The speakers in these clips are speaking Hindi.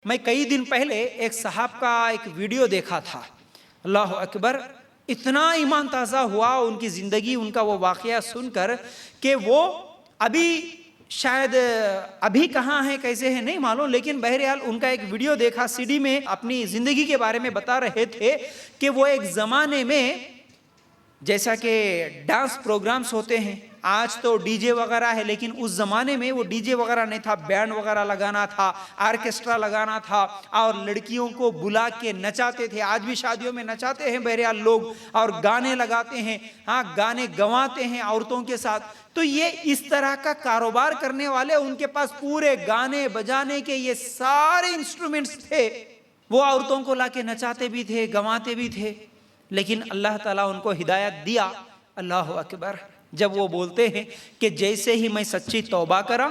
मैं कई दिन पहले एक साहब का एक वीडियो देखा था। अल्लाह अकबर, इतना ईमान ताज़ा हुआ उनकी ज़िंदगी, उनका वो वाक़या सुनकर कि वो अभी शायद अभी कहाँ है कैसे है नहीं मालूम, लेकिन बहरहाल उनका एक वीडियो देखा, सीडी में अपनी ज़िंदगी के बारे में बता रहे थे कि वो एक ज़माने में जैसा कि डांस प्रोग्राम्स होते हैं, आज तो डीजे वगैरह है, लेकिन उस ज़माने में वो डीजे वगैरह नहीं था, बैंड वगैरह लगाना था, आर्केस्ट्रा लगाना था और लड़कियों को बुला के नचाते थे। आज भी शादियों में नचाते हैं बहरहाल लोग, और गाने लगाते हैं, हाँ गाने गवाते हैं औरतों के साथ। तो ये इस तरह का कारोबार करने वाले, उनके पास पूरे गाने बजाने के ये सारे इंस्ट्रूमेंट्स थे, वो औरतों को लाके नचाते भी थे, गवाते भी थे। लेकिन अल्लाह ताला उनको हिदायत दिया। अल्लाह अकबर, जब वो बोलते हैं कि जैसे ही मैं सच्ची तौबा करा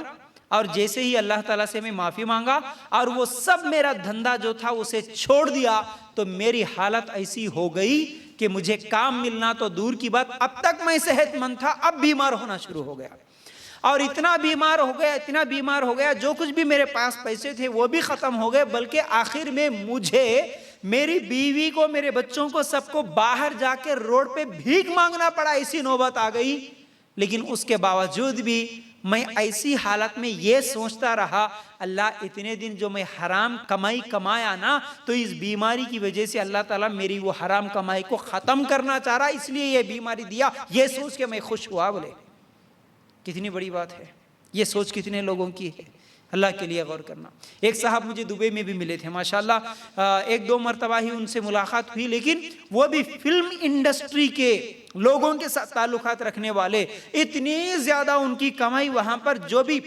और जैसे ही अल्लाह ताला से मैं माफ़ी मांगा और वो सब मेरा धंधा जो था उसे छोड़ दिया, तो मेरी हालत ऐसी हो गई कि मुझे काम मिलना तो दूर की बात, अब तक मैं सेहतमंद था, अब बीमार होना शुरू हो गया। और इतना बीमार हो गया, इतना बीमार हो गया, जो कुछ भी मेरे पास पैसे थे वो भी ख़त्म हो गए, बल्कि आखिर में मुझे, मेरी बीवी को, मेरे बच्चों को, सबको बाहर जाके रोड पे भीख मांगना पड़ा, ऐसी नौबत आ गई। लेकिन उसके बावजूद भी मैं ऐसी हालत में ये सोचता रहा, अल्लाह इतने दिन जो मैं हराम कमाई कमाया ना, तो इस बीमारी की वजह से अल्लाह ताला मेरी वो हराम कमाई को ख़त्म करना चाह रहा, इसलिए ये बीमारी दिया। ये सोच के मैं खुश हुआ। बोले कितनी बड़ी बात है, ये सोच कितने लोगों की है। अल्लाह के लिए गौर करना। एक साहब मुझे दुबई में भी मिले थे, माशाल्लाह, एक दो मरतबा ही उनसे मुलाकात हुई, लेकिन वो भी फिल्म इंडस्ट्री के लोगों के साथ ताल्लुकात रखने वाले। इतनी ज़्यादा उनकी कमाई, वहाँ पर जो भी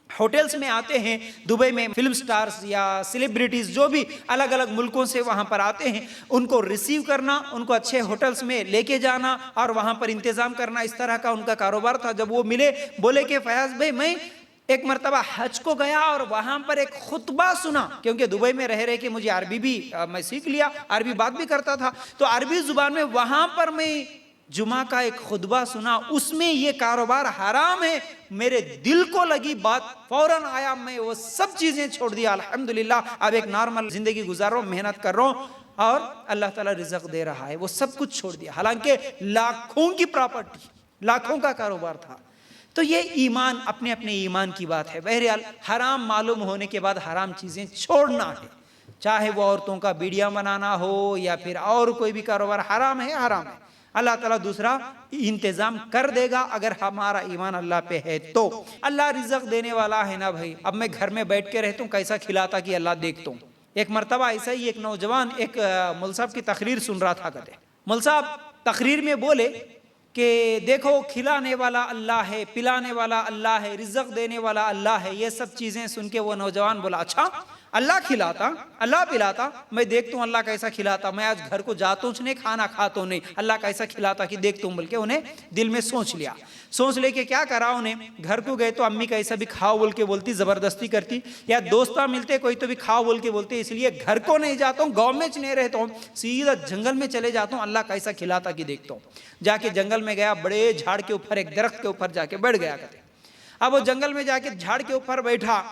होटल्स में आते हैं दुबई में, फिल्म स्टार्स या सेलिब्रिटीज़ जो भी अलग अलग मुल्कों से वहाँ पर आते हैं, उनको रिसीव करना, उनको अच्छे होटल्स में लेके जाना और वहाँ पर इंतज़ाम करना, इस तरह का उनका कारोबार था। जब वो मिले, बोले कि फयाज भाई, मैं एक मरतबा हज को गया और वहाँ पर एक खुतबा सुना, क्योंकि दुबई में रह रहे कि मुझे अरबी भी मैं सीख लिया, अरबी बात भी करता था, तो अरबी ज़ुबान में वहाँ पर मैं जुमा का एक खुतबा सुना, उसमें ये कारोबार हराम है। मेरे दिल को लगी बात, फौरन आया, मैं वो सब चीज़ें छोड़ दिया। अल्हम्दुलिल्लाह अब एक नॉर्मल ज़िंदगी गुजार रहा हूँ, मेहनत कर रहा हूँ और अल्लाह ताला रिज़्क़ दे रहा है। वो सब कुछ छोड़ दिया, हालांकि लाखों की प्रॉपर्टी, लाखों का कारोबार था। तो ये ईमान, अपने अपने ईमान की बात है। बहरहाल हराम मालूम होने के बाद हराम चीज़ें छोड़ना है, चाहे वो औरतों का बीड़ियाँ बनाना हो या फिर और कोई भी कारोबार, हराम है, हराम है। अल्लाह ताला दूसरा इंतज़ाम कर देगा अगर हमारा ईमान अल्लाह पे है तो। अल्लाह रिज़्क़ देने वाला है ना भाई। अब मैं घर में बैठ के रहता हूँ, कैसा खिलाता कि अल्लाह देखता हूँ। एक मरतबा ऐसा ही एक नौजवान एक मौलवी साहब की तकरीर सुन रहा था। कहते मौलवी साहब तकरीर में बोले कि देखो, खिलाने वाला अल्लाह है, पिलाने वाला अल्लाह है, रिज़्क़ देने वाला अल्लाह है। ये सब चीज़ें सुन के वो नौजवान बोला, अच्छा अल्लाह खिलाता, अल्लाह पिलाता, मैं देखता हूँ अल्लाह कैसा खिलाता, मैं आज घर को जाता हूँ नहीं, खाना खाता हूँ नहीं, अल्लाह कैसा खिलाता कि देखता हूँ। बल्कि उन्हें दिल में सोच लिया, सोच लेके क्या करा, उन्हें घर को गए तो अम्मी कैसा भी खाओ बोल के बोलती, ज़बरदस्ती करती, या दोस्ता मिलते कोई तो भी खाओ बोल के बोलते, इसलिए घर को नहीं जाता हूँ, गाँव में नहीं रहता हूँ, सीधा जंगल में चले जाता हूँ, अल्लाह कैसा खिलाता कि देखता हूँ। जाके जंगल में गया, बड़े झाड़ के ऊपर, एक दरख्त के ऊपर जाके बैठ गया। कहते अब वो जंगल में जाके झाड़ के ऊपर बैठा,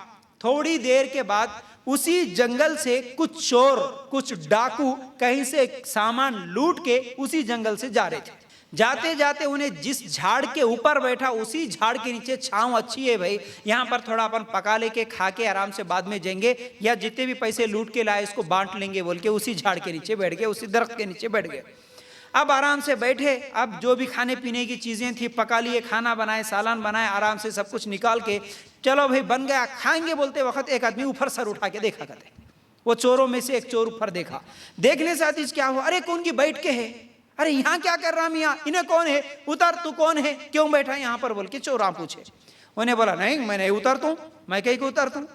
थोड़ी देर के बाद उसी जंगल से कुछ चोर, कुछ डाकू कहीं से सामान लूट के उसी जंगल से जा रहे थे। जाते जाते उन्हें जिस झाड़ के ऊपर बैठा, उसी झाड़ के नीचे छांव अच्छी है भाई, यहाँ पर थोड़ा अपन पका लेके खा के आराम से बाद में जाएंगे, या जितने भी पैसे लूट के लाए इसको बांट लेंगे बोल के उसी झाड़ के नीचे बैठ गए, उसी दरख्त के नीचे बैठ गए। अब आराम से बैठे, अब जो भी खाने पीने की चीज़ें थी पका लिए, खाना बनाए, सालन बनाए, आराम से सब कुछ निकाल के चलो भाई बन गया, खाएंगे बोलते वक्त एक आदमी ऊपर सर उठा के देखा। करते वो चोरों में से एक चोर ऊपर देखा, देखने से आतिश क्या हुआ, अरे कौन की बैठ के है, अरे यहाँ क्या कर रहा मियाँ, इन्हें कौन है, उतर, तू कौन है, क्यों बैठा यहाँ पर बोल के चोर पूछे। उन्हें बोला नहीं मैं नहीं उतरता हूँ, मैं कहीं को उतरता हूँ।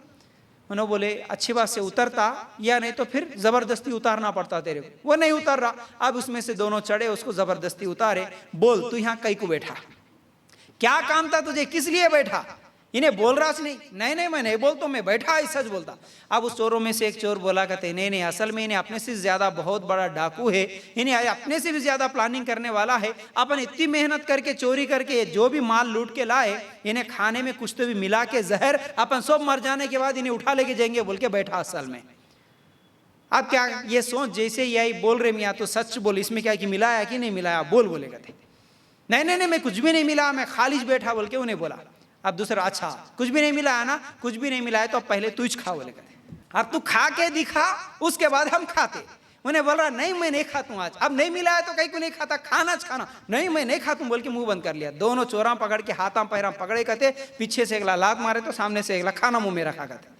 उन्होंने बोले अच्छी बात से उतरता, या नहीं तो फिर ज़बरदस्ती उतारना पड़ता तेरे को। वो नहीं उतर रहा। अब उसमें से दोनों चढ़े, उसको ज़बरदस्ती उतारे। बोल तू यहाँ कहीं को बैठा, क्या काम था तुझे, किस लिए बैठा। इन्हें बोल रहा नहीं नहीं मैं नहीं बोलता, मैं बैठा ही सच बोलता। अब उस चोरों में से एक चोर बोला, कहते नहीं नहीं, असल में इन्हें अपने से ज़्यादा बहुत बड़ा डाकू है, इन्हें अपने से भी ज़्यादा प्लानिंग करने वाला है। अपन इतनी मेहनत करके चोरी करके जो भी माल लूट के लाए, इन्हें खाने में कुछ तो भी मिला के जहर, अपन सब मर जाने के बाद इन्हें उठा लेके जाएंगे बोल के बैठा असल में। अब क्या ये सोच, जैसे यही बोल रहे मियाँ तो सच बोल, इसमें क्या कि मिलाया कि नहीं मिलाया, बोल बोलेगा थे। नहीं नहीं नहीं मैं कुछ भी नहीं मिला, मैं खालिज बैठा बोल के उन्हें बोला। अब दूसरा, अच्छा कुछ भी नहीं मिला है ना, कुछ भी नहीं मिला है तो पहले तू खा बोलेगा। अब तू खा के दिखा, उसके बाद हम खाते। उन्हें बोल रहा नहीं मैं नहीं खाता हूँ आज, अब नहीं मिला है तो कहीं को नहीं खाता, खाना खाना, नहीं मैं नहीं खाता हूँ बोल के मुंह बंद कर लिया। दोनों चोरा पकड़ के हाथा पैरा पकड़े कहते, पीछे से अगला लात मारे तो सामने से अगला खाना मुंह में रखा करते।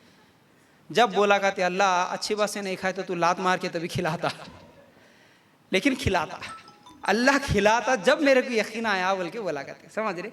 जब बोला कहते अल्लाह अच्छी बात से नहीं खाए तो तू लात मार के तभी खिलाता, लेकिन खिलाता, अल्लाह खिलाता जब मेरे को यकीन आया बोल के बोला करते, समझ रहे।